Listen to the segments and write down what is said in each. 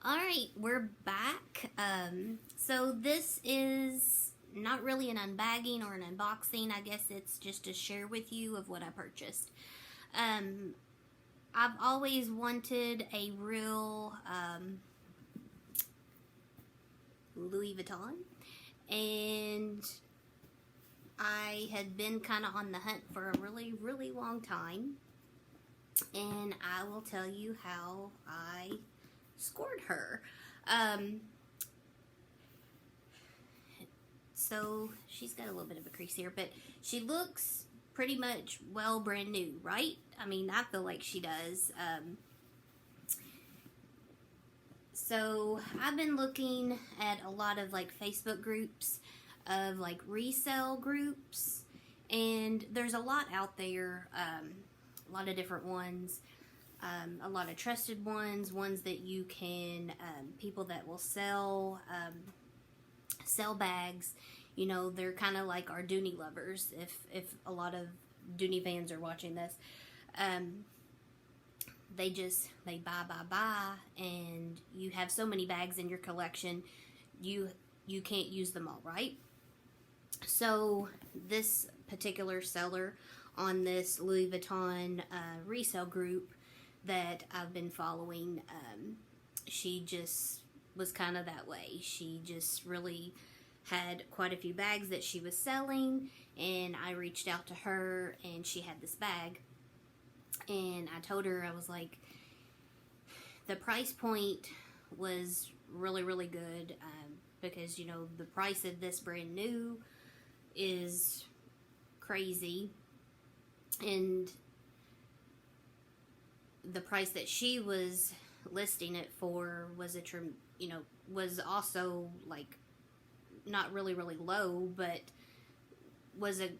Alright, we're back. So this is not really an unbagging or an unboxing. I guess it's just to share with you of what I purchased. I've always wanted a real Louis Vuitton, and I had been kind of on the hunt for a really, really long time, and I will tell you how I scored her. So she's got a little bit of a crease here, but she looks pretty much brand new, right? I mean, I feel like she does. So I've been looking at a lot of like Facebook groups of like resale groups, and there's a lot out there, a lot of different ones. A lot of trusted ones that you can, people that will sell bags. You know, they're kind of like our Dooney lovers, if a lot of Dooney fans are watching this. They buy, and you have so many bags in your collection, you can't use them all, right? So this particular seller on this Louis Vuitton resale group that I've been following, she just was kind of that way. She just really had quite a few bags that she was selling, and I reached out to her, and she had this bag, and I told her, I was like, the price point was really, really good, because, you know, the price of this brand new is crazy, and the price that she was listing it for was was also like not really, really low, but was a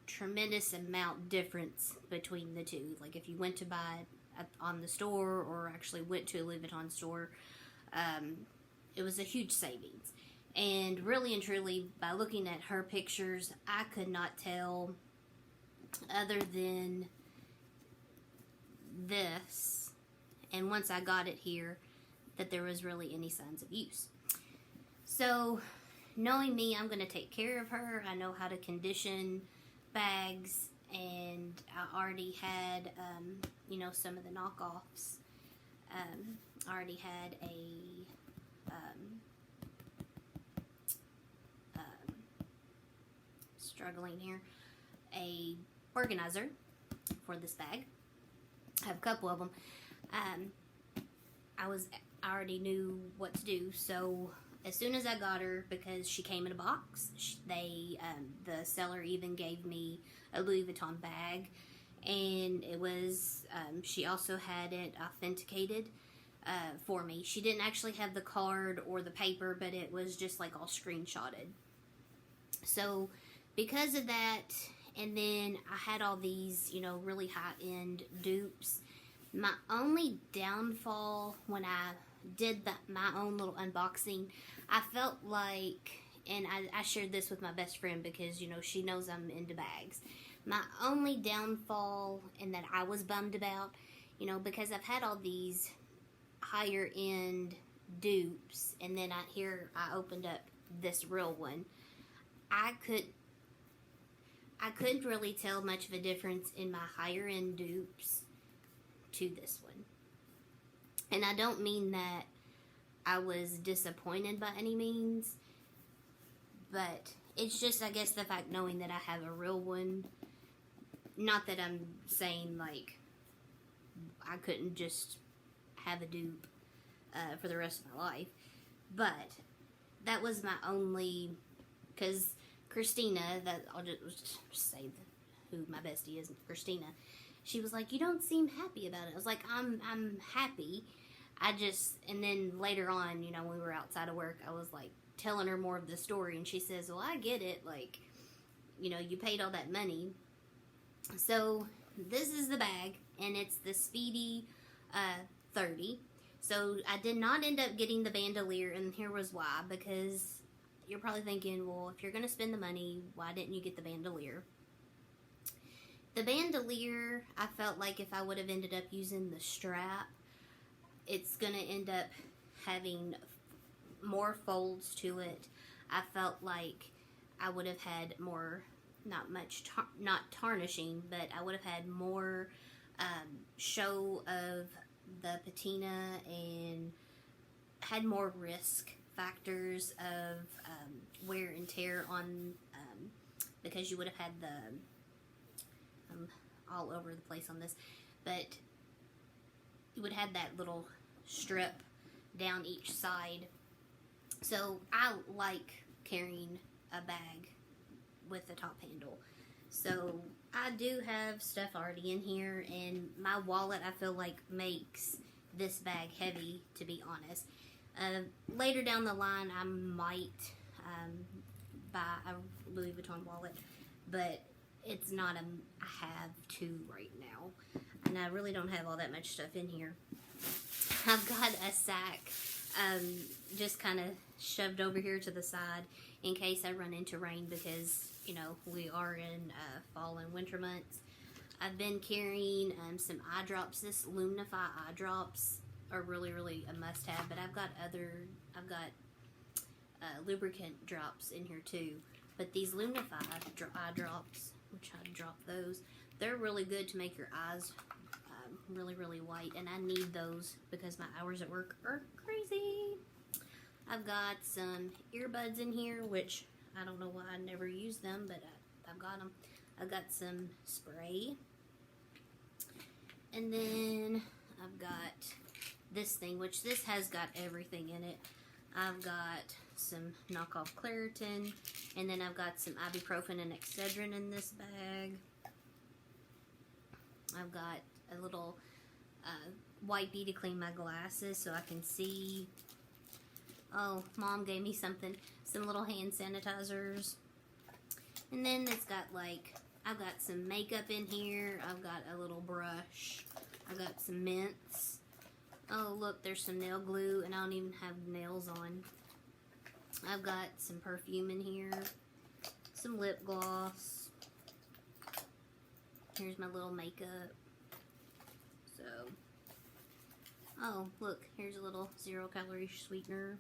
tremendous amount difference between the two. Like if you went to buy it on the store or actually went to a Louis Vuitton store, it was a huge savings. And really and truly, by looking at her pictures, I could not tell, other than this, and once I got it here, that there was really any signs of use. So knowing me, I'm going to take care of her. I know how to condition bags, and I already had some of the knockoffs. I already had a organizer for this bag. I have a couple of them. I already knew what to do, so as soon as I got her, because she came in a box, the seller even gave me a Louis Vuitton bag, and it was, she also had it authenticated for me. She didn't actually have the card or the paper, but it was just like all screenshotted. So because of that, and then I had all these, really high-end dupes. My only downfall when I did my own little unboxing, I felt like, and I shared this with my best friend because, she knows I'm into bags. My only downfall, and that I was bummed about, because I've had all these higher-end dupes, and then I opened up this real one. I couldn't really tell much of a difference in my higher end dupes to this one. And I don't mean that I was disappointed by any means, but it's just, I guess, the fact knowing that I have a real one. Not that I'm saying like I couldn't just have a dupe for the rest of my life, but that was my only, because Christina, that I'll just say who my bestie is, Christina, she was like, you don't seem happy about it. I was like, I'm happy. And then later on, when we were outside of work, I was like telling her more of the story, and she says, well, I get it, like, you paid all that money. So this is the bag, and it's the SPEEDY 30. So I did not end up getting the bandolier, and here was why, because you're probably thinking, well, if you're going to spend the money, why didn't you get the bandolier? The bandolier, I felt like if I would have ended up using the strap, it's going to end up having more folds to it, I felt like I would have had more, not tarnishing, but I would have had more show of the patina and had more risk factors of wear and tear on, because you would have had the, all over the place on this, but you would have that little strip down each side. So I like carrying a bag with a top handle. So I do have stuff already in here, and my wallet I feel like makes this bag heavy, to be honest. Later down the line I might buy a Louis Vuitton wallet, but it's not I have to right now, and I really don't have all that much stuff in here. I've got a sack just kind of shoved over here to the side in case I run into rain, because you know we are in fall and winter months. I've been carrying some eye drops. This Lumify eye drops are really a must-have, but I've got lubricant drops in here too. But these Lumify eye drops, which I drop those, they're really good to make your eyes really white, and I need those because my hours at work are crazy. I've got some earbuds in here, which I don't know why I never use them, but I've got them. I've got some spray, and then I've got this thing, which this has got everything in it. I've got some knockoff Claritin, and then I've got some ibuprofen and Excedrin in this bag. I've got a little wipey to clean my glasses so I can see. Oh, Mom gave me something, some little hand sanitizers. And then it's got like, I've got some makeup in here. I've got a little brush. I've got some mints. Oh, look, there's some nail glue, and I don't even have nails on. I've got some perfume in here, some lip gloss. Here's my little makeup. So, oh, look, here's a little 0-calorie sweetener.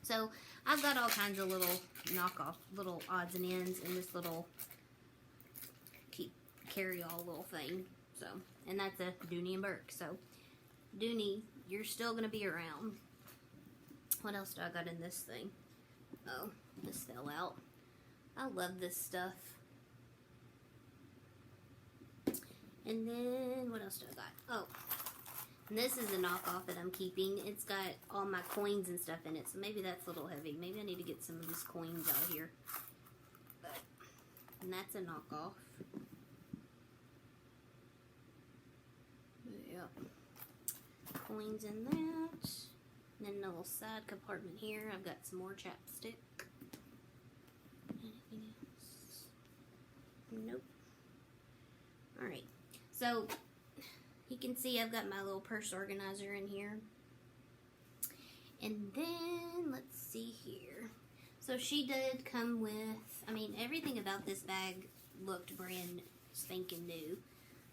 So, I've got all kinds of little knockoff, little odds and ends in this little carry-all little thing. So, and that's a Dooney and Burke. So, Dooney, you're still going to be around. What else do I got in this thing? Oh, this fell out. I love this stuff. And then, what else do I got? Oh, and this is a knockoff that I'm keeping. It's got all my coins and stuff in it, so maybe that's a little heavy. Maybe I need to get some of these coins out here. And that's a knockoff. Yep. Coins in that. And then a little side compartment here. I've got some more chapstick. Anything else? Nope. Alright. So, you can see I've got my little purse organizer in here. And then, let's see here. So, she did come with, I mean, everything about this bag looked brand spanking new.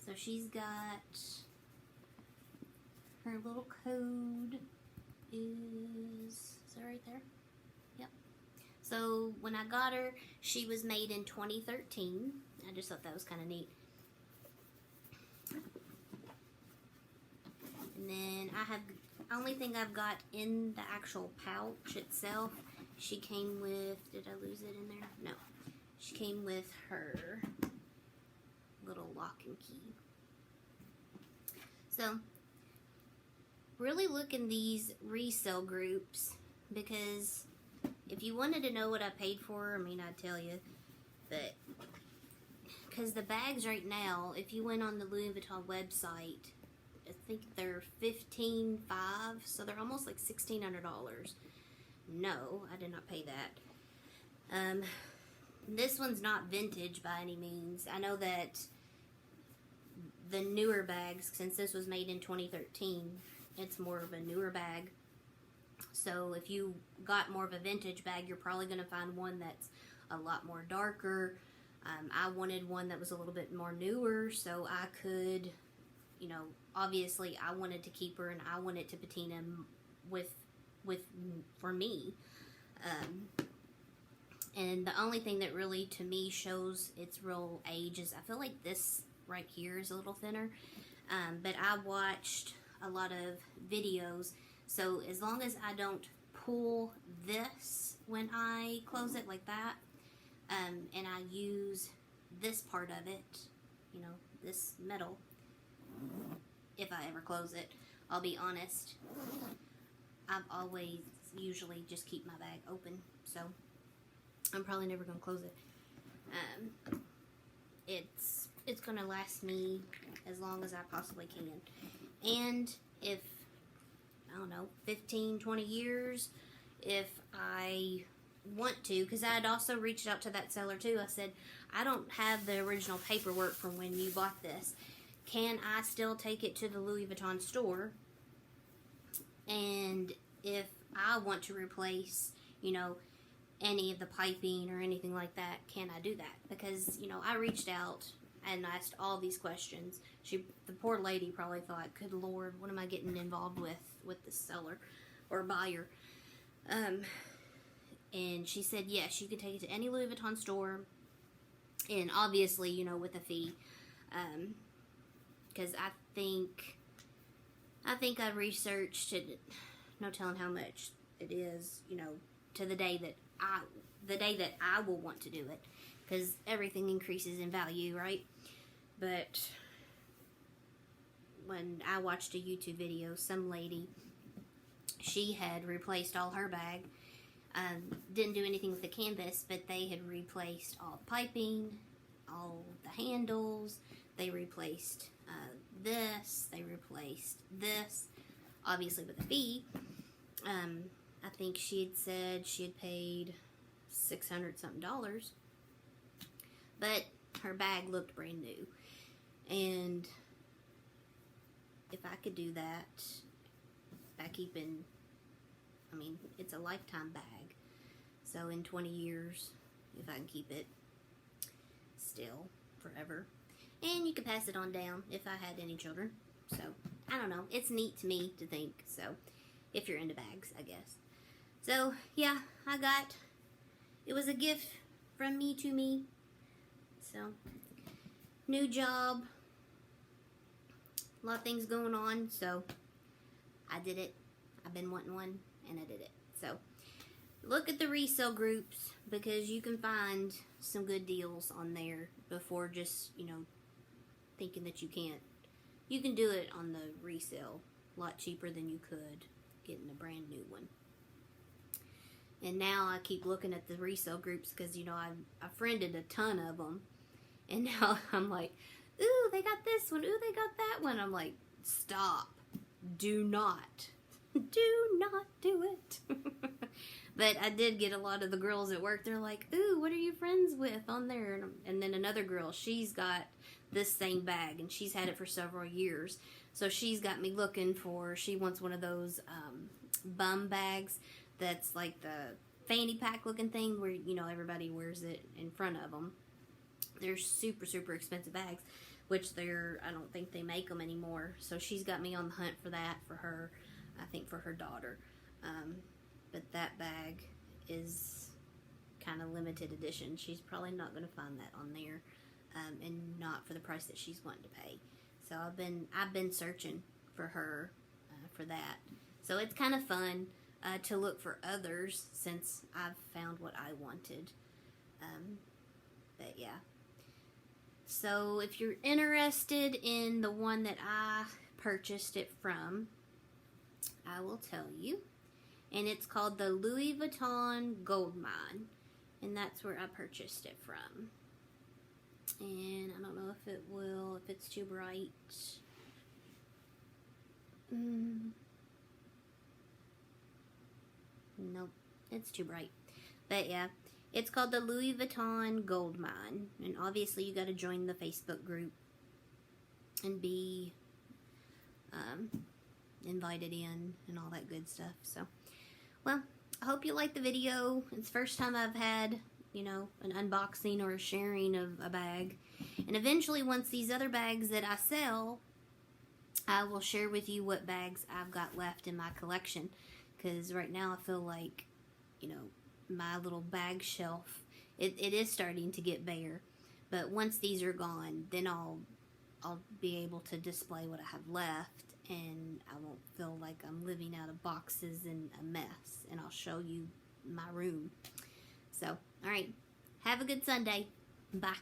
So, she's got her little code is that right there? Yep. So, when I got her, she was made in 2013. I just thought that was kind of neat. And then I have, only thing I've got in the actual pouch itself, she came with, did I lose it in there? No. She came with her little lock and key. So, really look in these resale groups, because if you wanted to know what I paid for, I mean, I'd tell you, but because the bags right now, if you went on the Louis Vuitton website, I think they're $15,500, so they're almost like $1,600. No, I did not pay that. This one's not vintage by any means. I know that the newer bags, since this was made in 2013, it's more of a newer bag. So if you got more of a vintage bag, you're probably going to find one that's a lot more darker. I wanted one that was a little bit more newer, so I could, you know, obviously I wanted to keep her and I wanted to patina with for me. And the only thing that really, to me, shows its real age is I feel like this right here is a little thinner. But I watched a lot of videos, so as long as I don't pull this when I close it like that, and I use this part of it, you know, this metal, if I ever close it, I'll be honest, I've always usually just keep my bag open, so I'm probably never going to close it. It's going to last me as long as I possibly can. And if, I don't know, 15, 20 years, if I want to, because I had also reached out to that seller too. I said, I don't have the original paperwork from when you bought this. Can I still take it to the Louis Vuitton store? And if I want to replace, you know, any of the piping or anything like that, can I do that? Because, you know, I reached out and asked all these questions. The poor lady probably thought, good Lord, what am I getting involved with the seller or buyer? And she said, yes, you can take it to any Louis Vuitton store, and obviously, you know, with a fee, because I think I researched it, no telling how much it is, you know, to the day that I will want to do it, because everything increases in value, right? But when I watched a YouTube video, some lady, she had replaced all her bag. Didn't do anything with the canvas, but they had replaced all the piping, all the handles. They replaced this. They replaced this, obviously with a fee. I think she had said she had paid $600 something, but her bag looked brand new. And if I could do that by keeping, I mean, it's a lifetime bag. So in 20 years, if I can keep it still forever. And you could pass it on down if I had any children. So, I don't know. It's neat to me to think. So, if you're into bags, I guess. So, yeah, it was a gift from me to me. So, new job. A lot of things going on. So, I did it. I've been wanting one, and I did it. So, look at the resale groups, because you can find some good deals on there before just, you know, thinking that you can't. You can do it on the resale a lot cheaper than you could getting a brand new one. And now I keep looking at the resale groups because, you know, I friended a ton of them. And now I'm like, ooh, they got this one. Ooh, they got that one. I'm like, stop. Do not. Do not do it. But I did get a lot of the girls at work. They're like, ooh, what are you friends with on there? And then another girl, she's got this same bag, and she's had it for several years. So she's got me looking for, she wants one of those bum bags that's like the fanny pack looking thing where, you know, everybody wears it in front of them. They're super, super expensive bags, which I don't think they make them anymore. So she's got me on the hunt for that for her, I think for her daughter. But that bag is kind of limited edition. She's probably not going to find that on there, and not for the price that she's wanting to pay. So I've been searching for her for that. So it's kind of fun to look for others since I've found what I wanted. But yeah. So if you're interested in the one that I purchased it from, I will tell you. And it's called the Louis Vuitton Goldmine. And that's where I purchased it from. And I don't know if it's too bright. Nope, it's too bright. But yeah, it's called the Louis Vuitton Goldmine. And obviously you got to join the Facebook group and be invited in and all that good stuff. So, well, I hope you liked the video. It's the first time I've had, you know, an unboxing or a sharing of a bag. And eventually, once these other bags that I sell I will share with you what bags I've got left in my collection, because right now I feel like, you know, my little bag shelf, it is starting to get bare. But once these are gone, then I'll be able to display what I have left, and I won't feel like I'm living out of boxes and a mess, and I'll show you my room. So, alright, have a good Sunday. Bye.